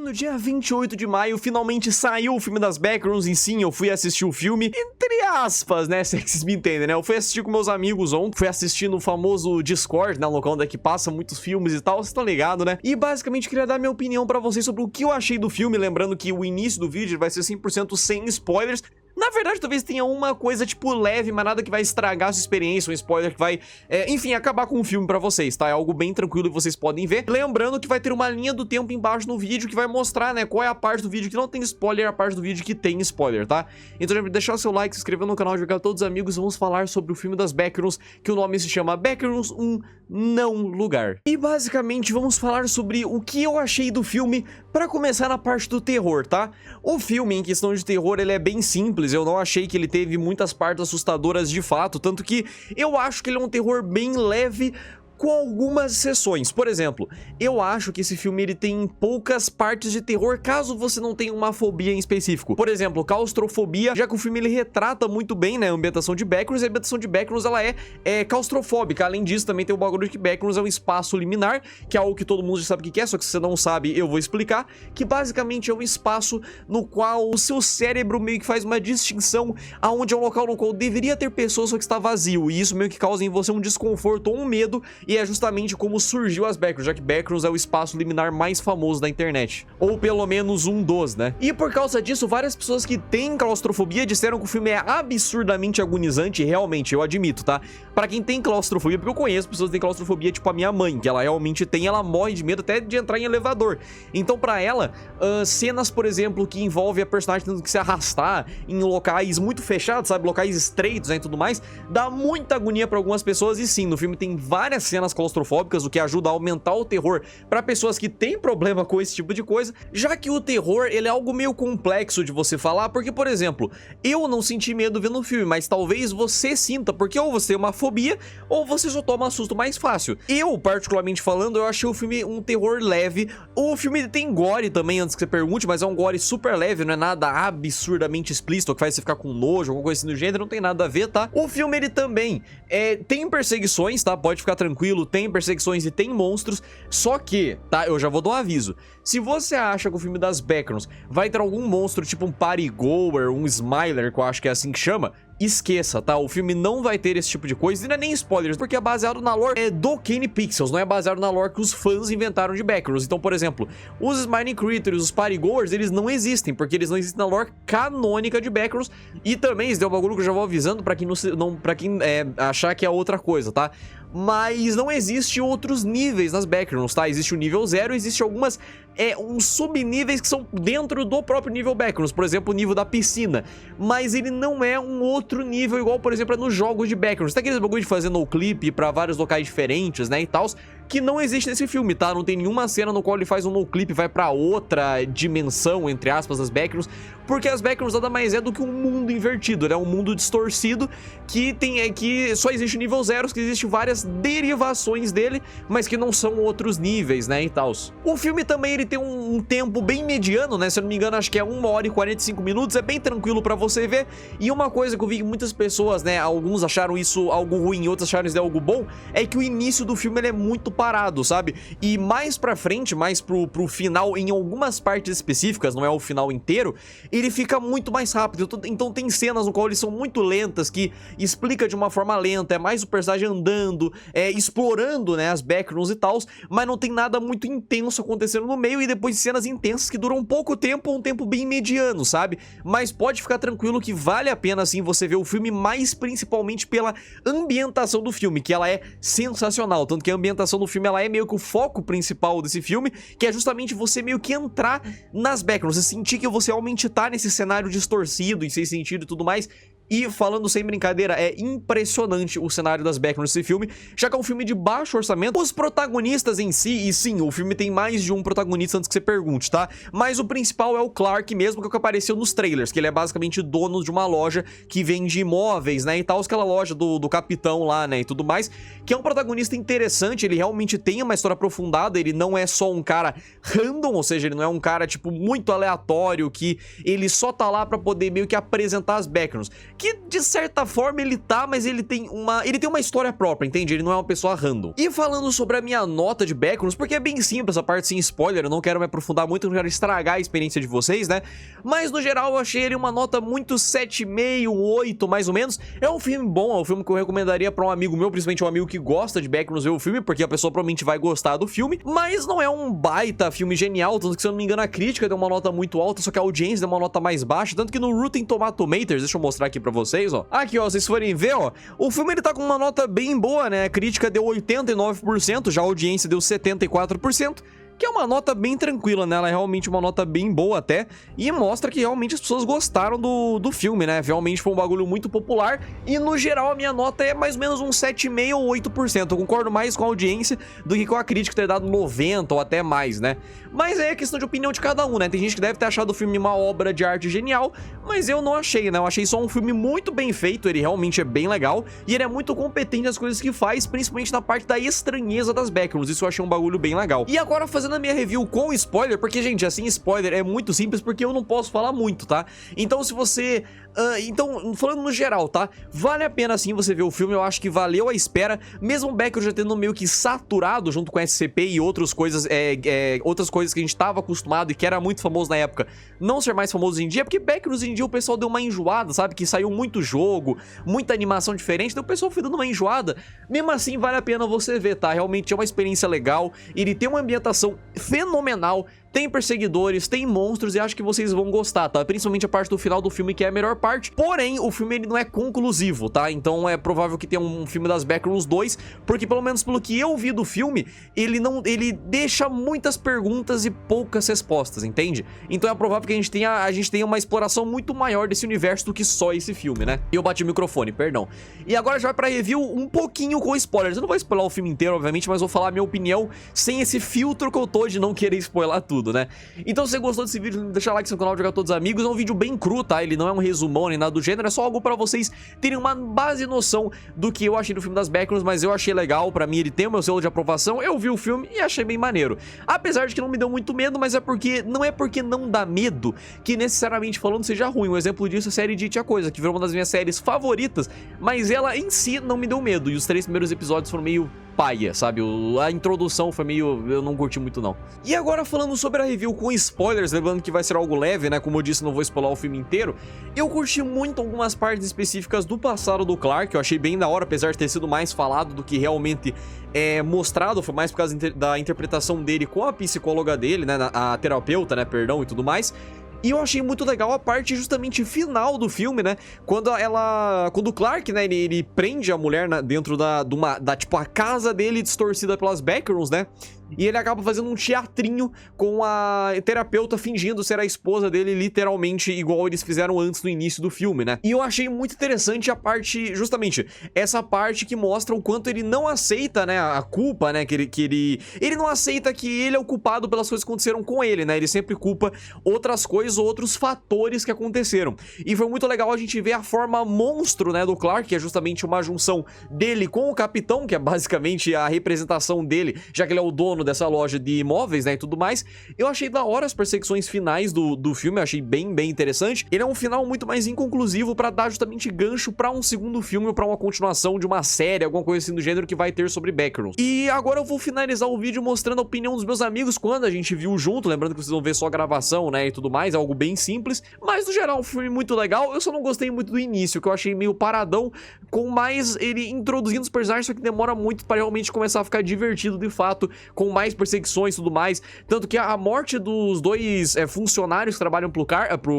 no dia 28 de maio, finalmente saiu o filme das Backrooms, e sim, eu fui assistir o filme, entre aspas, né, se é que vocês me entendem, né, eu fui assistir com meus amigos ontem, fui assistir no famoso Discord, né, local onde é que passa muitos filmes e tal, vocês estão ligados, né, e basicamente queria dar minha opinião pra vocês sobre o que eu achei do filme, lembrando que o início do vídeo vai ser 100% sem spoilers. Na verdade, talvez tenha uma coisa, tipo, leve, mas nada que vai estragar a sua experiência, um spoiler que vai, enfim, acabar com o filme pra vocês, tá? É algo bem tranquilo e vocês podem ver. Lembrando que vai ter uma linha do tempo embaixo no vídeo que vai mostrar, né, qual é a parte do vídeo que não tem spoiler e a parte do vídeo que tem spoiler, tá? Então, lembre de deixar o seu like, se inscrever no canal, jogar todos os amigos, vamos falar sobre o filme das Backrooms, que o nome se chama Backrooms, um não lugar. E, basicamente, vamos falar sobre o que eu achei do filme, pra começar na parte do terror, tá? O filme, em questão de terror, ele é bem simples, eu não achei que ele teve muitas partes assustadoras de fato, tanto que eu acho que ele é um terror bem leve, com algumas exceções. Por exemplo, eu acho que esse filme ele tem poucas partes de terror, caso você não tenha uma fobia em específico. Por exemplo, claustrofobia, já que o filme ele retrata muito bem, né, a ambientação de Backrooms, e a ambientação de Backrooms ela é claustrofóbica. Além disso, também tem o bagulho de que Backrooms é um espaço liminar, que é algo que todo mundo já sabe o que é, só que se você não sabe, eu vou explicar, que basicamente é um espaço no qual o seu cérebro meio que faz uma distinção aonde é um local no qual deveria ter pessoas, só que está vazio, e isso meio que causa em você um desconforto ou um medo, e é justamente como surgiu as Backrooms, já que Backrooms é o espaço liminar mais famoso da internet. Ou pelo menos um dos, né? E por causa disso, várias pessoas que têm claustrofobia disseram que o filme é absurdamente agonizante, realmente, eu admito, tá? Pra quem tem claustrofobia, porque eu conheço pessoas que têm claustrofobia, tipo a minha mãe, que ela realmente tem, ela morre de medo até de entrar em elevador. Então pra ela, cenas, por exemplo, que envolvem a personagem tendo que se arrastar em locais muito fechados, sabe? Locais estreitos, né, e tudo mais, dá muita agonia pra algumas pessoas, e sim, no filme tem várias cenas claustrofóbicas, o que ajuda a aumentar o terror para pessoas que têm problema com esse tipo de coisa, já que o terror, ele é algo meio complexo de você falar, porque, por exemplo, eu não senti medo vendo o filme, mas talvez você sinta, porque ou você tem uma fobia, ou você só toma susto mais fácil. Eu, particularmente falando, eu achei o filme um terror leve. O filme tem gore também, antes que você pergunte, mas é um gore super leve, não é nada absurdamente explícito, que faz você ficar com nojo, alguma coisa assim do gênero, não tem nada a ver, tá? O filme, ele também tem perseguições, tá? Pode ficar tranquilo, tem perseguições e tem monstros, só que, tá, eu já vou dar um aviso. Se você acha que o filme das Backrooms vai ter algum monstro, tipo um partygoer, um smiler, que eu acho que é assim que chama, esqueça, tá? O filme não vai ter esse tipo de coisa, e não é nem spoilers, porque é baseado na lore do Kane Pixels, não é baseado na lore que os fãs inventaram de Backrooms. Então, por exemplo, os Smiling Critters, os Partygoers, eles não existem, porque eles não existem na lore canônica de Backrooms, e também, isso é um bagulho que eu já vou avisando pra quem, achar que é outra coisa, tá? Mas não existe outros níveis nas Backrooms, tá? Existe o nível 0, existe algumas uns subníveis que são dentro do próprio nível Backrooms, por exemplo, o nível da piscina, mas ele não é um outro nível igual, por exemplo, é nos jogos de Backrooms. Tem aqueles bagulho de fazer no-clip pra vários locais diferentes, né, e tal, que não existe nesse filme, tá? Não tem nenhuma cena no qual ele faz um no-clip e vai pra outra dimensão, entre aspas, das Backrooms, porque as Backrooms nada mais é do que um mundo invertido, né? Um mundo distorcido que que só existe o nível 0, que existe várias derivações dele, mas que não são outros níveis, né, e tal. O filme também, ele tem um tempo bem mediano, né? Se eu não me engano, acho que é 1 hora e 45 minutos, é bem tranquilo pra você ver. E uma coisa que eu vi que muitas pessoas, né, alguns acharam isso algo ruim, outros acharam isso algo bom, é que o início do filme ele é muito parado, sabe? E mais pra frente, mais pro final, em algumas partes específicas, não é o final inteiro, ele fica muito mais rápido. Então tem cenas no qual eles são muito lentas, que explica de uma forma lenta, é mais o personagem andando, explorando, né, as Backrooms e tal, mas não tem nada muito intenso acontecendo no meio, e depois cenas intensas que duram pouco tempo, um tempo bem mediano, sabe? Mas pode ficar tranquilo que vale a pena, assim, você ver o filme, mais principalmente pela ambientação do filme, que ela é sensacional, tanto que a ambientação do filme, ela é meio que o foco principal desse filme, que é justamente você meio que entrar nas Backrooms, você sentir que você realmente tá nesse cenário distorcido e sem sentido e tudo mais. E falando sem brincadeira, é impressionante o cenário das Backrooms desse filme, já que é um filme de baixo orçamento. Os protagonistas em si, e sim, o filme tem mais de um protagonista antes que você pergunte, tá? Mas o principal é o Clark mesmo, que é o que apareceu nos trailers, que ele é basicamente dono de uma loja que vende imóveis, né, e tal, aquela loja do capitão lá, né, e tudo mais, que é um protagonista interessante, ele realmente tem uma história aprofundada, ele não é só um cara random, ou seja, ele não é um cara, tipo, muito aleatório, que ele só tá lá pra poder meio que apresentar as Backrooms, que de certa forma ele tá, mas ele tem uma história própria, entende? Ele não é uma pessoa random. E falando sobre a minha nota de Backrooms, porque é bem simples essa parte sem spoiler, eu não quero me aprofundar muito, eu não quero estragar a experiência de vocês, né? Mas no geral eu achei ele uma nota muito 7,5, 8 mais ou menos. É um filme bom, é um filme que eu recomendaria pra um amigo meu, principalmente um amigo que gosta de Backrooms ver o filme, porque a pessoa provavelmente vai gostar do filme, mas não é um baita filme genial, tanto que se eu não me engano a crítica deu uma nota muito alta, só que a audiência deu uma nota mais baixa, tanto que no Rotten Tomatoes, deixa eu mostrar aqui pra vocês, ó. Aqui, ó, vocês forem ver, ó, o filme ele tá com uma nota bem boa, né? A crítica deu 89%, já a audiência deu 74%. Que é uma nota bem tranquila, né? Ela é realmente uma nota bem boa até. E mostra que realmente as pessoas gostaram do filme, né? Realmente foi um bagulho muito popular. E no geral a minha nota é mais ou menos um 7,5 ou 8%. Eu concordo mais com a audiência do que com a crítica ter dado 90 ou até mais, né? Mas aí é questão de opinião de cada um, né? Tem gente que deve ter achado o filme uma obra de arte genial, mas eu não achei, né? Eu achei só um filme muito bem feito, ele realmente é bem legal. E ele é muito competente nas coisas que faz, principalmente na parte da estranheza das Backrooms. Isso eu achei um bagulho bem legal. E agora fazendo a minha review com spoiler, porque, gente, assim, spoiler é muito simples, porque eu não posso falar muito, tá? Então, se você... então, falando no geral, tá? Vale a pena, sim, você ver o filme, eu acho que valeu a espera, mesmo o Backrooms já tendo meio que saturado junto com SCP e outras coisas que a gente tava acostumado e que era muito famoso na época, não ser mais famoso hoje em dia, porque Backrooms hoje em dia o pessoal deu uma enjoada, sabe? Que saiu muito jogo, muita animação diferente, então o pessoal foi dando uma enjoada. Mesmo assim, vale a pena você ver, tá? Realmente é uma experiência legal, ele tem uma ambientação fenomenal, tem perseguidores, tem monstros e acho que vocês vão gostar, tá? Principalmente a parte do final do filme, que é a melhor parte. Porém, o filme ele não é conclusivo, tá? Então é provável que tenha um filme das Backrooms 2, porque pelo menos pelo que eu vi do filme, ele deixa muitas perguntas e poucas respostas, entende? Então é provável que a gente tenha uma exploração muito maior desse universo do que só esse filme, né? E eu bati o microfone, perdão. E agora já vai pra review um pouquinho com spoilers. Eu não vou spoiler o filme inteiro, obviamente, mas vou falar a minha opinião sem esse filtro que eu tô de não querer spoiler tudo, né? Então se você gostou desse vídeo, deixa like no canal, jogar todos os amigos. É um vídeo bem cru, tá? Ele não é um resumão nem nada do gênero, é só algo pra vocês terem uma base noção do que eu achei do filme das Backrooms, mas eu achei legal, pra mim ele tem o meu selo de aprovação, eu vi o filme e achei bem maneiro. Apesar de que não me deu muito medo, mas não é porque não dá medo que necessariamente falando seja ruim. Um exemplo disso é a série de It a Coisa, que virou uma das minhas séries favoritas, mas ela em si não me deu medo, e os 3 primeiros episódios foram meio paia, sabe? A introdução foi meio... eu não curti muito não. E agora falando sobre a review com spoilers, lembrando que vai ser algo leve, né? Como eu disse, não vou spoiler o filme inteiro. Eu curti muito algumas partes específicas do passado do Clark, eu achei bem da hora, apesar de ter sido mais falado do que realmente mostrado, foi mais por causa da interpretação dele com a psicóloga dele, né? A terapeuta, né? Perdão, e tudo mais. E eu achei muito legal a parte justamente final do filme, né? Quando o Clark, né, ele prende a mulher dentro tipo, a casa dele distorcida pelas Backrooms, né? E ele acaba fazendo um teatrinho com a terapeuta fingindo ser a esposa dele, literalmente igual eles fizeram antes no início do filme, né? E eu achei muito interessante a parte, justamente, essa parte que mostra o quanto ele não aceita, né, a culpa, né, ele não aceita que ele é o culpado pelas coisas que aconteceram com ele, né? Ele sempre culpa outras coisas, outros fatores que aconteceram. E foi muito legal a gente ver a forma monstro, né, do Clark, que é justamente uma junção dele com o Capitão, que é basicamente a representação dele, já que ele é o dono dessa loja de imóveis, né, e tudo mais. Eu achei da hora as perseguições finais do filme, eu achei bem interessante. Ele é um final muito mais inconclusivo pra dar justamente gancho pra um segundo filme ou pra uma continuação de uma série, alguma coisa assim do gênero que vai ter sobre Backrooms. E agora eu vou finalizar o vídeo mostrando a opinião dos meus amigos quando a gente viu junto, lembrando que vocês vão ver só a gravação, né, e tudo mais, é algo bem simples, mas no geral um filme muito legal. Eu só não gostei muito do início, que eu achei meio paradão, com mais ele introduzindo os personagens, só que demora muito pra realmente começar a ficar divertido de fato, com mais perseguições e tudo mais. Tanto que a morte dos dois funcionários que trabalham pro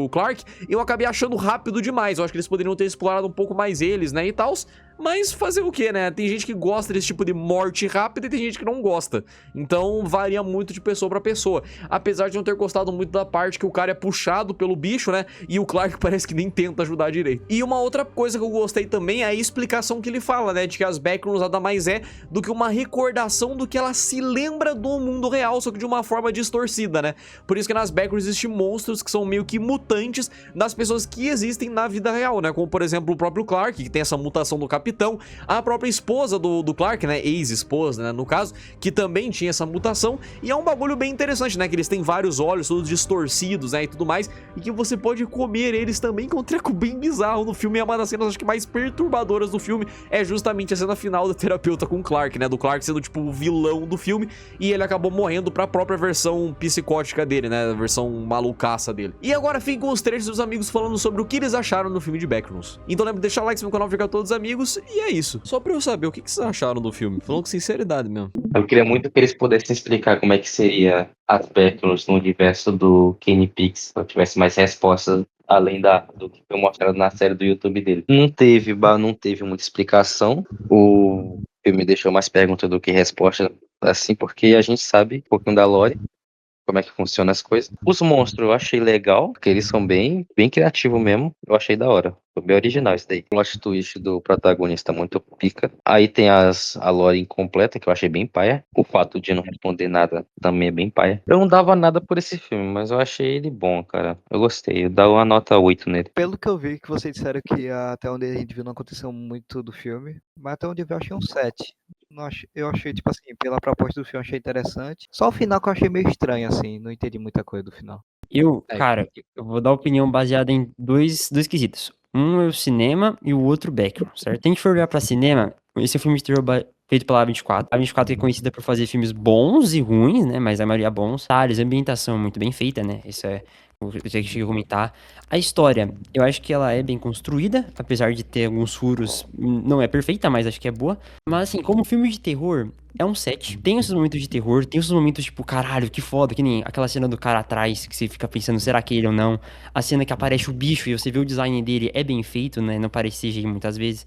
Clark, eu acabei achando rápido demais. Eu acho que eles poderiam ter explorado um pouco mais eles, né, e tals. Mas fazer o que, né? Tem gente que gosta desse tipo de morte rápida e tem gente que não gosta. Então varia muito de pessoa pra pessoa. Apesar de não ter gostado muito da parte que o cara é puxado pelo bicho, né? E o Clark parece que nem tenta ajudar direito. E uma outra coisa que eu gostei também é a explicação que ele fala, né? De que as Backrooms nada mais é do que uma recordação do que ela se lembra do mundo real, só que de uma forma distorcida, né? Por isso que nas Backrooms existem monstros que são meio que mutantes das pessoas que existem na vida real, né? Como, por exemplo, o próprio Clark, que tem essa mutação do Capitão, capitão, a própria esposa do Clark, né, ex-esposa, né, no caso, que também tinha essa mutação, e é um bagulho bem interessante, né, que eles têm vários olhos todos distorcidos, né, e tudo mais, e que você pode comer eles também, que é um treco bem bizarro no filme, e é uma das cenas, acho que mais perturbadoras do filme, é justamente a cena final do terapeuta com o Clark, né, do Clark sendo, tipo, o vilão do filme, e ele acabou morrendo pra própria versão psicótica dele, né, a versão malucaça dele. E agora ficam os trechos dos amigos falando sobre o que eles acharam no filme de Backrooms. Então lembra de deixar o like, se inscrever no canal, ficar todos amigos, e é isso. Só pra eu saber, o que vocês acharam do filme? Falando com sinceridade mesmo. Eu queria muito que eles pudessem explicar como é que seria as Backrooms no universo do Kenny Pix, se eu tivesse mais respostas além do que foi mostrado na série do YouTube dele. Não teve muita explicação. O filme deixou mais perguntas do que resposta, assim, porque a gente sabe um pouquinho da lore, como é que funciona as coisas. Os monstros eu achei legal, porque eles são bem, bem criativos mesmo. Eu achei da hora. Foi bem original isso daí. O plot twist do protagonista muito pica. Aí tem a lore incompleta, que eu achei bem paia. O fato de não responder nada também é bem paia. Eu não dava nada por esse filme, mas eu achei ele bom, cara. Eu gostei. Eu dava uma nota 8 nele. Pelo que eu vi, que vocês disseram que até onde a gente viu não aconteceu muito do filme, mas até onde eu vi eu achei um 7. Eu achei, tipo assim, pela proposta do filme, achei interessante. Só o final que eu achei meio estranho, assim, não entendi muita coisa do final. Cara, eu vou dar opinião baseada em dois quesitos. Um é o cinema e o outro o background, certo? Se a gente for olhar pra cinema, esse é um filme de terror feito pela A24. A A24 é conhecida por fazer filmes bons e ruins, né? Mas a maioria bons. A ambientação é muito bem feita, né? Isso é... Eu já cheguei a comentar. A história, eu acho que ela é bem construída, apesar de ter alguns furos. Não é perfeita, mas acho que é boa. Mas assim, como filme de terror, é um 7. Tem esses momentos de terror, tem esses momentos tipo, caralho, que foda, que nem aquela cena do cara atrás, que você fica pensando, será que é ele ou não? A cena que aparece o bicho e você vê o design dele, é bem feito, né? Não parece CGI muitas vezes.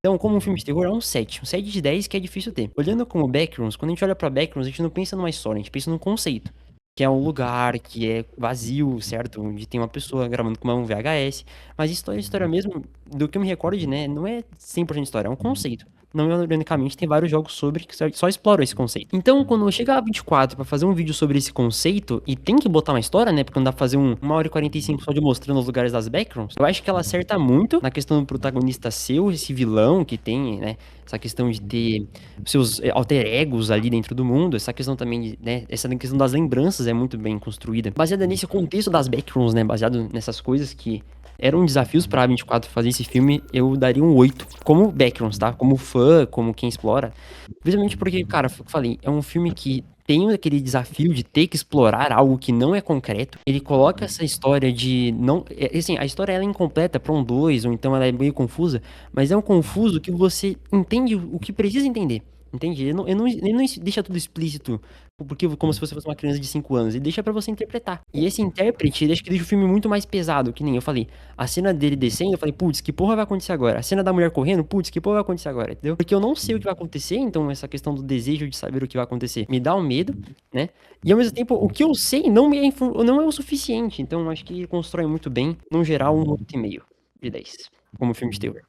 Então, como um filme de terror, é um 7. Um 7 de 10 que é difícil ter. Olhando como Backrooms, quando a gente olha pra Backrooms, a gente não pensa numa história, a gente pensa num conceito. Que é um lugar que é vazio, certo? Onde tem uma pessoa gravando com um VHS. Mas história mesmo, do que eu me recordo, né? Não é 100% história, é um conceito. Não, ironicamente, tem vários jogos sobre que só exploram esse conceito. Então, quando chega a 24 pra fazer um vídeo sobre esse conceito, e tem que botar uma história, né? Porque não dá pra fazer 1h e 45 só de mostrando os lugares das backgrounds, eu acho que ela acerta muito na questão do protagonista ser esse vilão que tem, né? Essa questão de ter seus alter egos ali dentro do mundo, essa questão também de, né? Essa questão das lembranças é muito bem construída. Baseada nesse contexto das backgrounds, né? Baseado nessas coisas que eram desafios pra A24 fazer esse filme, eu daria um 8. Como backgrounds, tá? Como fã, como quem explora. Principalmente porque, cara, eu falei, é um filme que tem aquele desafio de ter que explorar algo que não é concreto. Ele coloca essa história de não... Assim, a história ela é incompleta pra um 2, ou então ela é meio confusa, mas é um confuso que você entende o que precisa entender. Entende? Ele não deixa tudo explícito, porque como se você fosse uma criança de 5 anos. Ele deixa pra você interpretar. E esse intérprete, ele acho que deixa o filme muito mais pesado, que nem eu falei. A cena dele descendo, eu falei, putz, que porra vai acontecer agora? A cena da mulher correndo, putz, que porra vai acontecer agora? Entendeu? Porque eu não sei o que vai acontecer, então essa questão do desejo de saber o que vai acontecer me dá um medo, né? E ao mesmo tempo, o que eu sei não é o suficiente. Então acho que constrói muito bem. No geral, um 8,5 de 10. Como filme de terror.